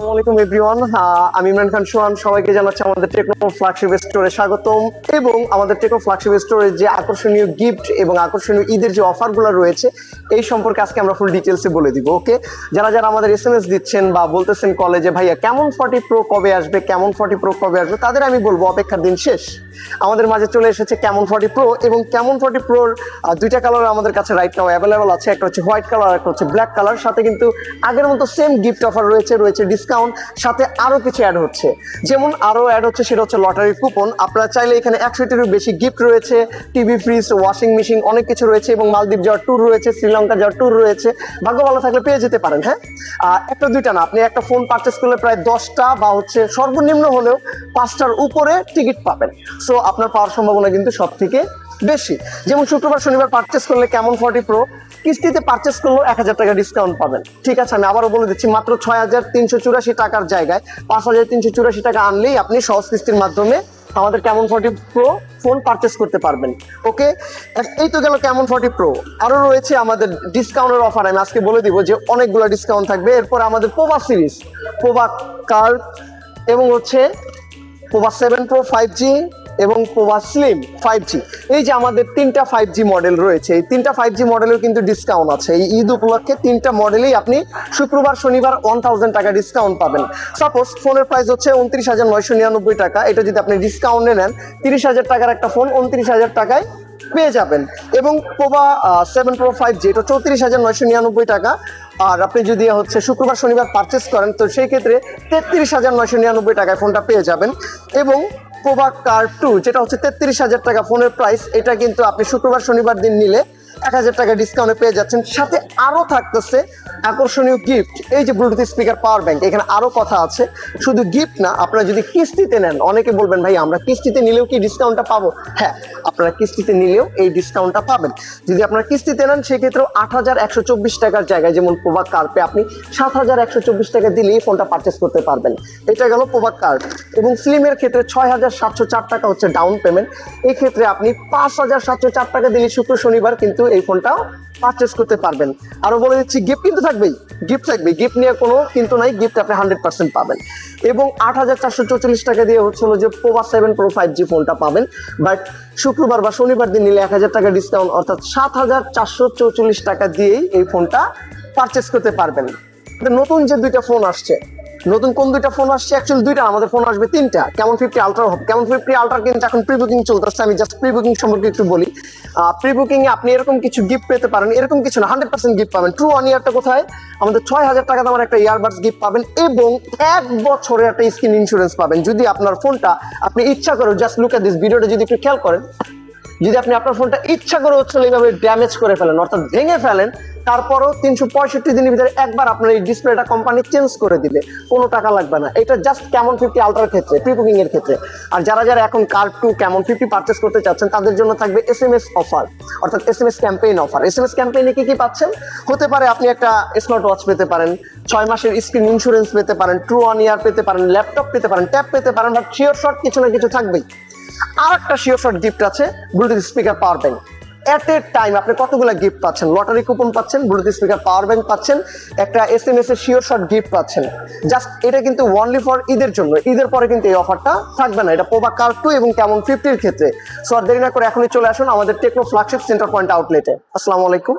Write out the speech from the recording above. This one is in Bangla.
আসসালামু আলাইকুম এভরিওয়ান, আমি ইমরান খান সোহান। সবাইকে জানাচ্ছি আমাদের টেকনো ফ্ল্যাগশিপ স্টোরে স্বাগতম। এবং আমাদের টেকনো ফ্ল্যাগশিপ স্টোরে যে আকর্ষণীয় গিফট এবং আকর্ষণীয় ঈদের যে অফারগুলো রয়েছে এই সম্পর্কে আজকে আমরা ফুল ডিটেলসে বলে দিব। ওকে, যারা যারা আমাদের SMS দিচ্ছেন বা বলতেছেন কলেজে ভাইয়া কেমন 40 প্রো কবে আসবে, কেমন 40 প্রো কবে আসবে, তাদের আমি বলবো অপেক্ষার দিন শেষ। আমাদের মাঝে চলে এসেছে কেমন 40 প্রো, এবং কেমন 40 প্রোর দুইটা কালার আমাদের কাছে রাইট নাও অ্যাভেলেবল আছে। একটা হচ্ছে হোয়াইট কালার, একটা হচ্ছে ব্ল্যাক কালার। সাথে কিন্তু আগের মতো সেম গিফট অফার রয়েছে ডিসকাউন্ট, সাথে আরো কিছু অ্যাড হচ্ছে। যেমন আরো অ্যাড হচ্ছে সেটা হচ্ছে লটারি কুপন। আপনারা চাইলে এখানে 100-টিরও বেশি গিফট রয়েছে, টিভি, ফ্রিজ, ওয়াশিং মেশিন, অনেক কিছু রয়েছে। এবং মালদ্বীপ যাওয়ার ট্যুর রয়েছে, শ্রীলঙ্কা যাওয়ার ট্যুর রয়েছে। ভাগ্য ভালো থাকলে পেয়ে যেতে পারেন। হ্যাঁ, একটা দুইটা না, আপনি একটা ফোন পারচেস করলে প্রায় 10টা বা হচ্ছে সর্বনিম্ন হলেও 5টার উপরে টিকিট পাবেন। সো আপনার পাওয়ার সম্ভাবনা কিন্তু সব থেকে বেশি। যেমন শুক্রবার শনিবার পারচেস করলে কেমন 40 প্রো কিস্তিতে পারচেস করলেও 1000 টাকা ডিসকাউন্ট পাবেন। ঠিক আছে, আমি আবারও বলে দিচ্ছি, মাত্র 6384 টাকার জায়গায় 5384 টাকা আনলেই আপনি সহজ কিস্তির মাধ্যমে আমাদের কেমন 40 প্রো ফোন পারচেস করতে পারবেন। ওকে, এই তো গেল কেমন 40 প্রো। আরও রয়েছে আমাদের ডিসকাউন্টের অফার, আমি আজকে বলে দিব যে অনেকগুলো ডিসকাউন্ট থাকবে। এরপর আমাদের পোভা সিরিজ, পোভা কার্ভ, এবং হচ্ছে পোভা 7 প্রো 5G এবং পোভা স্লিম 5G। এই যে আমাদের 3টা 5G মডেল রয়েছে, এই 3টা 5G মডেলের কিন্তু ডিসকাউন্ট আছে। এই ঈদ উপলক্ষে 3টা মডেলেই আপনি শুক্রবার শনিবার 1000 টাকা ডিসকাউন্ট পাবেন। সাপোজ ফোনের প্রাইস হচ্ছে 29,999 টাকা, এটা যদি আপনি ডিসকাউন্টে নেন 30,000 টাকার একটা ফোন 29,000 টাকায় পেয়ে যাবেন। এবং পোভা 7 প্রো 5G এটা 34,999 টাকা। আর আপনি যদি হচ্ছে শুক্রবার শনিবার পারচেস করেন তো সেই ক্ষেত্রে 33,999 টাকায় ফোনটা পেয়ে যাবেন। এবং পোভা কার্ভ 2 যেটা হচ্ছে 33,000 টাকা ফোনের প্রাইস, এটা কিন্তু আপনি শুক্রবার শনিবার দিন নিলে 1000 টাকা ডিসকাউন্টে পেয়ে যাচ্ছেন। সাথে আরও থাকতেছে আকর্ষণীয় গিফট, এই যে ব্লুটুথ স্পিকার, পাওয়ার ব্যাংক। এখানে আরও কথা আছে, শুধু গিফট না, আপনারা যদি কিস্তিতে নেন, অনেকে বলবেন ভাই আমরা কিস্তিতে নিলেও কি ডিসকাউন্টটা পাবো? হ্যাঁ, আপনারা কিস্তিতে নিলেও এই ডিসকাউন্টটা পাবেন। যদি আপনারা কিস্তিতে নেন সেক্ষেত্রেও 8124 টাকার জায়গায় যেমন পোভা কার্ভে আপনি 7124 টাকা দিলেই ফোনটা পারচেস করতে পারবেন। এটা গেল পোভা কার্ভ। এবং স্লিমের ক্ষেত্রে 6704 টাকা হচ্ছে ডাউন পেমেন্ট। এই ক্ষেত্রে আপনি 5704 টাকা দিলে শুক্র শনিবার কিন্তু এই ফোনটাও পারচেস করতে পারবেন। আরো বলে দিচ্ছি গিফট কিন্তু থাকবেই, গিফট থাকবে, গিফট নিয়ে কোনো কিন্তু নাই, গিফট আপনি 100% পাবেন। এবং 8444 টাকা দিয়ে হচ্ছিল যে পোভা 7 প্রো 5G ফোনটা পাবেন। বাট শুক্রবার বা শনিবার দিন নিলে 1000 টাকা ডিসকাউন্ট, অর্থাৎ 7444 টাকা দিয়েই এই ফোনটা পারচেস করতে পারবেন। নতুন যে দুইটা ফোন আসছে, নতুন কোন দুইটা ফোন আসছে? অ্যাকচুয়ালি দুইটা, আমাদের ফোন আসবে 3টা। কেমন 50 আলট্রা হবে। কেমন 50 আলট্রা কিন্তু এখন প্রি বুকিং চলতেছে। আমি জাস্ট প্রি বুকিং সম্পর্কে একটু বলি। প্রি বুকিং এ আপনি এরকম কিছু গিফট পেতে পারেন, এরকম কিছু না, 100% গিফট পাবেন। ট্রু 1 ইয়ারটা কোথায়? আমাদের 6000 টাকা দামের একটা ইয়ারবাডস গিফট পাবেন, এবং 1 বছরের একটা স্ক্রিন ইন্স্যুরেন্স পাবেন। যদি আপনার ফোনটা আপনি ইচ্ছা করে, জাস্ট লুক এট দিস ভিডিওটা যদি একটু খেয়াল করেন, যদি আপনি আপনার ফোনটা ইচ্ছা করে হচ্ছে এইভাবে ড্যামেজ করে ফেলেন, অর্থাৎ ভেঙে ফেলেন, তারপরও 365 দিনের ভিতরে একবার আপনার এই ডিসপ্লেটা কোম্পানি চেঞ্জ করে দিবে, কোনো টাকা লাগবে না। এটা জাস্ট কেমন 50 আলট্রার ক্ষেত্রে, প্রি বুকিং এর ক্ষেত্রে। আর যারা যারা এখন কার্ভ 2 কেমন 50 পারচেস করতে চাচ্ছেন তাদের জন্য থাকবে SMS অফার, অর্থাৎ SMS ক্যাম্পেইন অফার। SMS ক্যাম্পেইনে কি কি পাচ্ছেন? হতে পারে আপনি একটা স্মার্ট ওয়াচ পেতে পারেন, 6 মাসের স্ক্রিন ইন্স্যুরেন্স পেতে পারেন, ট্রু 1 ইয়ার পেতে পারেন, ল্যাপটপ পেতে পারেন, ট্যাব পেতে পারেন, বাট শিওর শর্ট কিছু না কিছু থাকবেই। আর একটা শিওর শর্ট গিফট আছে, ব্লুটুথ স্পিকার, পাওয়ার ব্যাংক। এট এ টাইম আপনি কতগুলো গিফট পাচ্ছেন? লটারি কুপন পাচ্ছেন, ব্লুটুথ স্পিকার, পাওয়ার ব্যাংক পাচ্ছেন, একটা SMS এর শিওর শর্ট গিফট পাচ্ছেন। জাস্ট এটা কিন্তু অনলি ফর ঈদের জন্য। ঈদের পরে কিন্তু এই অফারটা থাকবে না। এটা পোভা কার্ভ 2 এবং কেমন 50 এর ক্ষেত্রে। সো আর দেরি না করে এখনই চলে আসুন আমাদের টেকনো ফ্ল্যাগশিপ সেন্টার পয়েন্ট আউটলেটে। আসসালামু আলাইকুম।